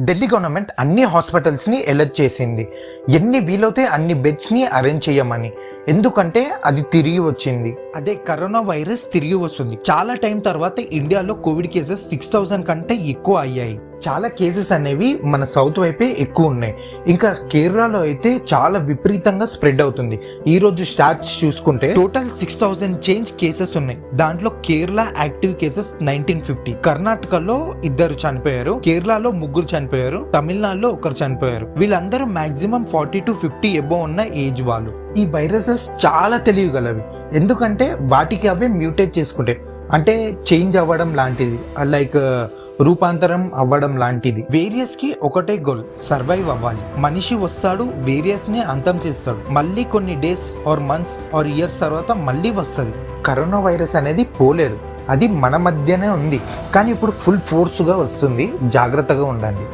Delhi government అన్ని హాస్పిటల్స్ని alert చేసింది, ఎన్ని వీలవుతే అన్ని బెడ్స్ని అరేంజ్ చేయమని. ఎందుకంటే అది తిరిగి వచ్చింది. అదే కరోనా వైరస్ తిరిగి వస్తుంది. చాలా టైం తర్వాత ఇండియాలో కోవిడ్ కేసెస్ 6,000 కంటే ఎక్కువ అయ్యాయి. చాలా కేసెస్ అనేవి మన సౌత్ వైపే ఎక్కువ ఉన్నాయి. ఇంకా కేరళలో అయితే చాలా విపరీతంగా స్ప్రెడ్ అవుతుంది. ఈ రోజు స్టాట్స్ చూసుకుంటే టోటల్ 6,000 చేంజ్ కేసెస్ ఉన్నాయి. దాంట్లో కేరళ యాక్టివ్ కేసెస్ 1950, కర్ణాటకలో 2 చనిపోయారు, కేరళలో 3 చనిపోయారు, తమిళనాడులో 1 చనిపోయారు. వీళ్ళందరూ మాక్సిమం 40 to 50 ఎబో ఉన్న ఏజ్ వాళ్ళు. ఈ వైరసెస్ చాలా తెలియగలవి, ఎందుకంటే వాటికి అవే మ్యూటేట్ చేసుకుంటాయి, అంటే చేంజ్ అవ్వడం లాంటిది, లైక్ రూపాంతరం అవ్వడం లాంటిది. వేరియస్ కి ఒకటే గోల్, సర్వైవ్ అవ్వాలి. మనిషి వస్తాడు, వేరియస్ ని అంతం చేస్తాడు, మళ్ళీ కొన్ని days are months or years తర్వాత మళ్ళీ వస్తుంది. కరోనా వైరస్ అనేది పోలేదు, అది మన మధ్యనే ఉంది, కానీ ఇప్పుడు ఫుల్ ఫోర్స్గా వస్తుంది. జాగ్రత్తగా ఉండండి.